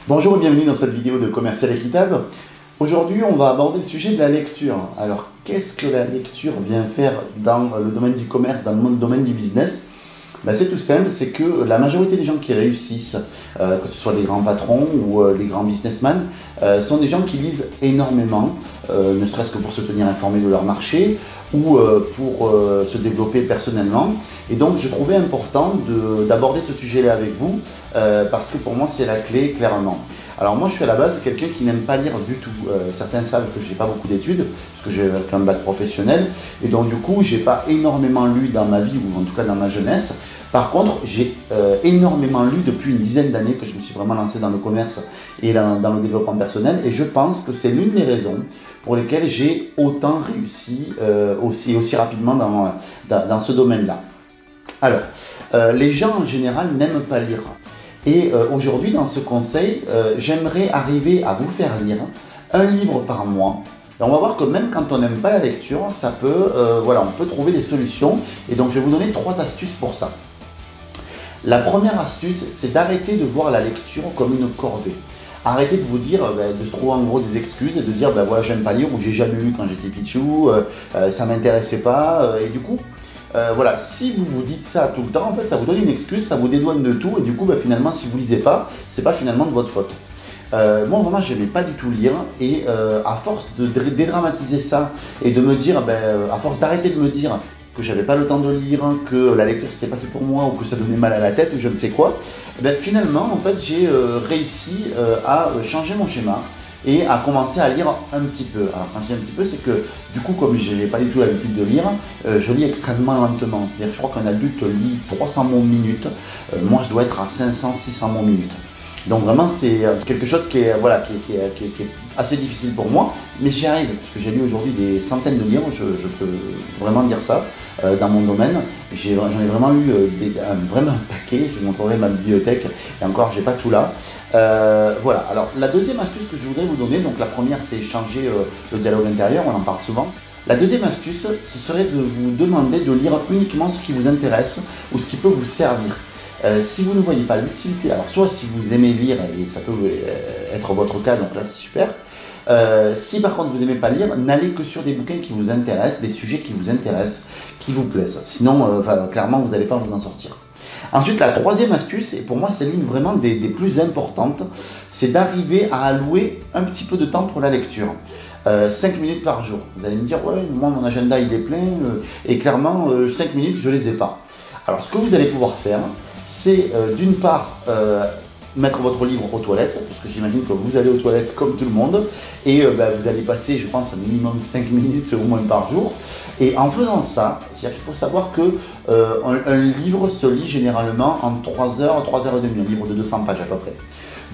Bonjour et bienvenue dans cette vidéo de Commercial Équitable. Aujourd'hui, on va aborder le sujet de la lecture. Alors, qu'est-ce que la lecture vient faire dans le domaine du commerce, dans le domaine du business? C'est tout simple, c'est que la majorité des gens qui réussissent, que ce soit les grands patrons ou les grands businessmen, sont des gens qui lisent énormément, ne serait-ce que pour se tenir informés de leur marché ou pour se développer personnellement. Et donc je trouvais important d'aborder ce sujet-là avec vous, parce que pour moi c'est la clé, clairement. Alors moi je suis à la base quelqu'un qui n'aime pas lire du tout. Certains savent que je n'ai pas beaucoup d'études, parce que j'ai un bac professionnel, et donc du coup j'ai pas énormément lu dans ma vie, ou en tout cas dans ma jeunesse. Par contre, j'ai énormément lu depuis une dizaine d'années que je me suis vraiment lancé dans le commerce et dans le développement personnel, et je pense que c'est l'une des raisons pour lesquelles j'ai autant réussi aussi rapidement dans ce domaine-là. Alors, les gens en général n'aiment pas lire. Et aujourd'hui, dans ce conseil, j'aimerais arriver à vous faire lire un livre par mois. Et on va voir que même quand on n'aime pas la lecture, ça peut, on peut trouver des solutions. Et donc, je vais vous donner 3 astuces pour ça. La première astuce, c'est d'arrêter de voir la lecture comme une corvée. Arrêtez de vous dire, de se trouver en gros des excuses et de dire, voilà, j'aime pas lire, ou j'ai jamais lu quand j'étais pichou, ça m'intéressait pas, et du coup, voilà, si vous vous dites ça tout le temps, en fait, ça vous donne une excuse, ça vous dédouane de tout, et du coup, finalement, si vous lisez pas, c'est pas finalement de votre faute. Moi, vraiment, j'aimais pas du tout lire, et à force de dédramatiser ça, et de me dire, à force d'arrêter de me dire que j'avais pas le temps de lire, que la lecture c'était pas fait pour moi, ou que ça donnait mal à la tête, ou je ne sais quoi, finalement, en fait, j'ai réussi à changer mon schéma et à commencer à lire un petit peu. Alors quand je dis un petit peu, c'est que du coup, comme je n'ai pas du tout l'habitude de lire, je lis extrêmement lentement. C'est-à-dire, je crois qu'un adulte lit 300 mots minute, moi je dois être à 500-600 mots minute. Donc vraiment, c'est quelque chose qui est assez difficile pour moi, mais j'y arrive, parce que j'ai lu aujourd'hui des centaines de livres, je peux vraiment dire ça, dans mon domaine. J'en ai vraiment lu vraiment un paquet, je vous montrerai ma bibliothèque, et encore, j'ai pas tout là. Voilà, alors la deuxième astuce que je voudrais vous donner, donc la première, c'est changer le dialogue intérieur, on en parle souvent. La deuxième astuce, ce serait de vous demander de lire uniquement ce qui vous intéresse, ou ce qui peut vous servir. Si vous ne voyez pas l'utilité, alors soit si vous aimez lire, et ça peut être votre cas, donc là c'est super. Si par contre vous n'aimez pas lire, n'allez que sur des bouquins qui vous intéressent, des sujets qui vous intéressent, qui vous plaisent. Sinon, clairement, vous n'allez pas vous en sortir. Ensuite, la troisième astuce, et pour moi c'est l'une vraiment des plus importantes, c'est d'arriver à allouer un petit peu de temps pour la lecture. 5 minutes par jour. Vous allez me dire, ouais, moi mon agenda il est plein, et clairement 5 minutes je les ai pas. Alors ce que vous allez pouvoir faire, c'est d'une part mettre votre livre aux toilettes, parce que j'imagine que vous allez aux toilettes comme tout le monde, et vous allez passer, je pense, un minimum 5 minutes au moins par jour. Et en faisant ça, c'est-à-dire qu'il faut savoir que un livre se lit généralement en 3 heures, 3 heures et demie, un livre de 200 pages à peu près.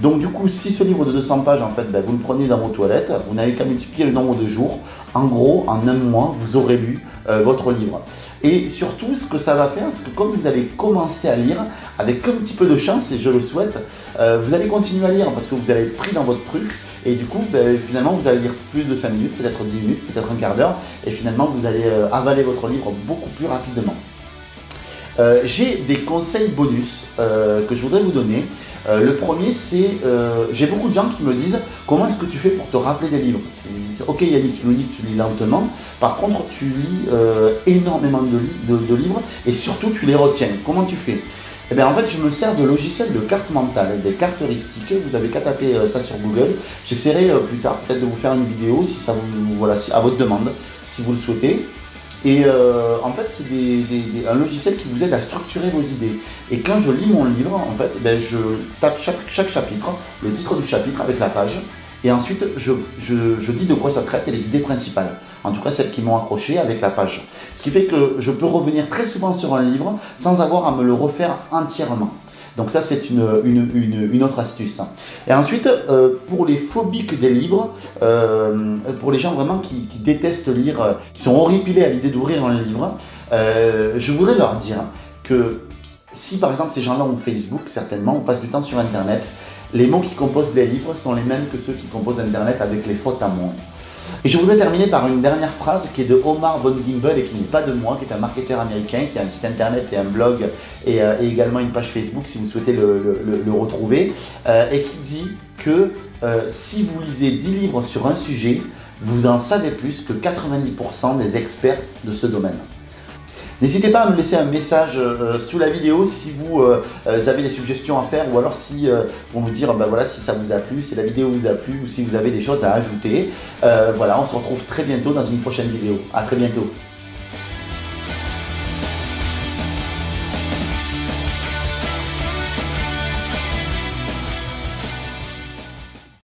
Donc du coup, si ce livre de 200 pages, en fait, vous le prenez dans vos toilettes, vous n'avez qu'à multiplier le nombre de jours. En gros, en un mois, vous aurez lu votre livre. Et surtout, ce que ça va faire, c'est que comme vous allez commencer à lire, avec un petit peu de chance, et je le souhaite, vous allez continuer à lire parce que vous allez être pris dans votre truc. Et du coup, finalement, vous allez lire plus de 5 minutes, peut-être 10 minutes, peut-être un quart d'heure. Et finalement, vous allez avaler votre livre beaucoup plus rapidement. J'ai des conseils bonus que je voudrais vous donner. Le premier, c'est, j'ai beaucoup de gens qui me disent comment est-ce que tu fais pour te rappeler des livres. Ok Yannick, tu nous dis que tu lis lentement, par contre tu lis énormément de livres et surtout tu les retiens. Comment tu fais? Eh bien en fait je me sers de logiciels de cartes mentales, des cartes heuristiques. Vous avez qu'à taper ça sur Google. J'essaierai plus tard peut-être de vous faire une vidéo si ça vous, voilà, à votre demande, si vous le souhaitez. Et en fait, c'est un logiciel qui vous aide à structurer vos idées. Et quand je lis mon livre, en fait, je tape chaque chapitre, le titre du chapitre avec la page, et ensuite je dis de quoi ça traite et les idées principales. En tout cas, celles qui m'ont accroché avec la page. Ce qui fait que je peux revenir très souvent sur un livre sans avoir à me le refaire entièrement. Donc ça, c'est une autre astuce. Et ensuite, pour les phobiques des livres, pour les gens vraiment qui détestent lire, qui sont horripilés à l'idée d'ouvrir un livre, je voudrais leur dire que si par exemple ces gens-là ont Facebook, certainement, on passe du temps sur Internet, les mots qui composent les livres sont les mêmes que ceux qui composent Internet avec les fautes à mots. Et je voudrais terminer par une dernière phrase qui est de Omar Von Gimbel et qui n'est pas de moi, qui est un marketeur américain, qui a un site internet et un blog et également une page Facebook si vous souhaitez le retrouver, et qui dit que si vous lisez 10 livres sur un sujet, vous en savez plus que 90% des experts de ce domaine. N'hésitez pas à me laisser un message sous la vidéo si vous avez des suggestions à faire ou alors si pour nous dire voilà, si ça vous a plu, si la vidéo vous a plu ou si vous avez des choses à ajouter. Voilà, on se retrouve très bientôt dans une prochaine vidéo. À très bientôt.